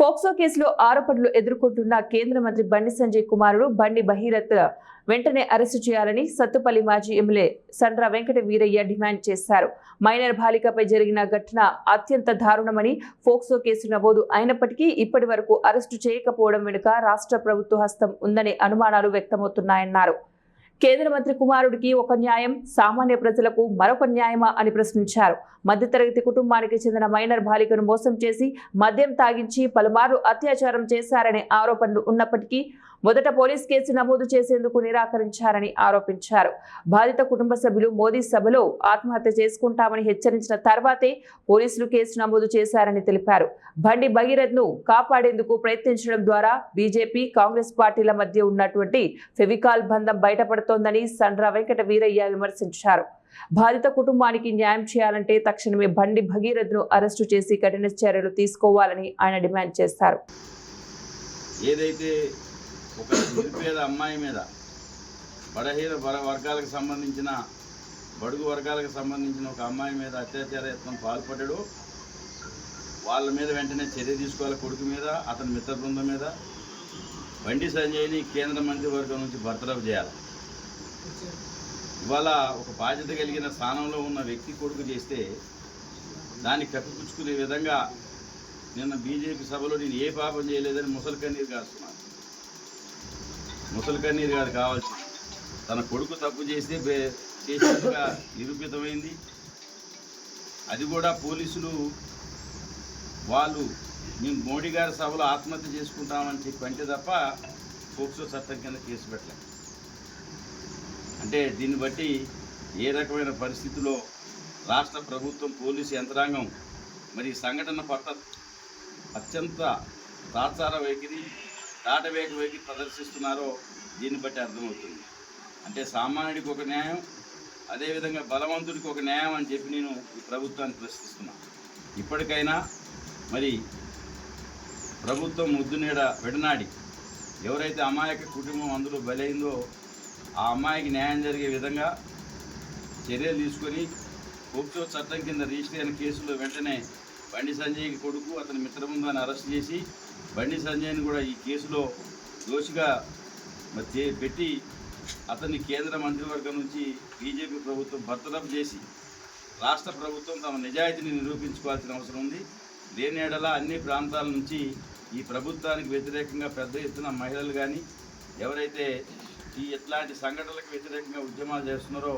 POCSO కేసులో ఆరోపణలు ఎదుర్కొంటున్న కేంద్ర మంత్రి బండి సంజయ్ కుమారుడు బండి బహీరత్ వెంటనే అరెస్టు చేయాలని సత్తుపల్లి మాజీ ఎమ్మెల్యే సండ్ర వెంకట వీరయ్య డిమాండ్ చేశారు. మైనర్ బాలికపై జరిగిన ఘటన అత్యంత దారుణమని, ఫోక్సో కేసు నమోదు అయినప్పటికీ ఇప్పటి వరకు అరెస్టు చేయకపోవడం వెనుక రాష్ట్ర ప్రభుత్వ హస్తం ఉందనే అనుమానాలు వ్యక్తమవుతున్నాయన్నారు. కేంద్ర మంత్రి కుమారుడికి ఒక న్యాయం, సామాన్య ప్రజలకు మరొక న్యాయమా అని ప్రశ్నించారు. మధ్యతరగతి కుటుంబానికి చెందిన మైనర్ బాలికను మోసం చేసి మద్యం తాగించి పలుమార్లు అత్యాచారం చేశారనే ఆరోపణలు ఉన్నప్పటికీ మొదట పోలీస్ కేసు నమోదు చేసేందుకు నిరాకరించారని ఆరోపించారు. బాధిత కుటుంబ సభ్యులు మోదీ సభలో ఆత్మహత్య చేసుకుంటామని హెచ్చరించిన తర్వాతే పోలీసులు కేసు నమోదు చేశారని తెలిపారు. బండి భగీరథ్ను కాపాడేందుకు ప్రయత్నించడం ద్వారా బీజేపీ, కాంగ్రెస్ పార్టీల మధ్య ఉన్నటువంటి ఫెవికాల్ బంధం బయటపడుతోందని సండ్ర వెంకట వీరయ్య విమర్శించారు. బాధిత కుటుంబానికి న్యాయం చేయాలంటే తక్షణమే బండి భగీరథ్ను అరెస్టు చేసి కఠిన చర్యలు తీసుకోవాలని ఆయన డిమాండ్ చేశారు. ఏదైతే ఒక నిరుపేద అమ్మాయి మీద బలహీన వర్గాలకు సంబంధించిన బడుగు వర్గాలకు సంబంధించిన ఒక అమ్మాయి మీద అత్యాచార యత్నం పాల్పడ్డాడు, వాళ్ళ మీద వెంటనే చర్య తీసుకోవాలి. కొడుకు మీద, అతని మిత్ర బృందం మీద. బండి సంజయ్ని కేంద్ర మంత్రివర్గం నుంచి బర్తరఫ్ చేయాలి. ఇవాళ ఒక బాధ్యత కలిగిన స్థానంలో ఉన్న వ్యక్తి కొడుకు చేస్తే దాన్ని కప్పిపుచ్చుకునే విధంగా నిన్న బీజేపీ సభలో నేను ఏ పాపం చేయలేదని ముసలి కన్నీరు కాస్తున్నాను. ముసలి కన్నీరు కాదు కావాల్సింది. తన కొడుకు తప్పు చేస్తే చేసినట్టుగా నిరూపితమైంది. అది కూడా పోలీసులు వాళ్ళు మేము మోడీ గారి సభలో ఆత్మహత్య చేసుకుంటామని చెప్పి అంటే తప్ప పోక్సో చట్టం కింద కేసు పెట్టలేదు. అంటే దీన్ని బట్టి ఏ రకమైన పరిస్థితుల్లో రాష్ట్ర ప్రభుత్వం, పోలీసు యంత్రాంగం మరి సంఘటన పట్ల అత్యంత తాత్సార వైఖరి, దాటవేగ వైఖరి ప్రదర్శిస్తున్నారో దీన్ని బట్టి అర్థమవుతుంది. అంటే సామాన్యుడికి ఒక న్యాయం, అదేవిధంగా బలవంతుడికి ఒక న్యాయం అని చెప్పి నేను ఈ ప్రభుత్వాన్ని ప్రశ్నిస్తున్నాను. ఇప్పటికైనా మరి ప్రభుత్వం ముద్దునీడ విడనాడి ఎవరైతే అమాయక కుటుంబం అందులో బలైందో ఆ అమ్మాయికి న్యాయం జరిగే విధంగా చర్యలు తీసుకొని పోక్సో చట్టం కింద రిజిస్టర్ అయిన కేసులో వెంటనే బండి సంజయ్కి కొడుకు, అతని మిత్రబృందాన్ని అరెస్ట్ చేసి బండి సంజయ్ని కూడా ఈ కేసులో దోషిగా పెట్టి అతన్ని కేంద్ర మంత్రివర్గం నుంచి బీజేపీ ప్రభుత్వం బర్తరఫ్ చేసి రాష్ట్ర ప్రభుత్వం తమ నిజాయితీని నిరూపించుకోవాల్సిన అవసరం ఉంది. లేని ఎడల అన్ని ప్రాంతాల నుంచి ఈ ప్రభుత్వానికి వ్యతిరేకంగా పెద్ద ఎత్తున మహిళలు కానీ ఎవరైతే ఈ ఇట్లాంటి సంఘటనలకు వ్యతిరేకంగా ఉద్యమాలు చేస్తున్నారో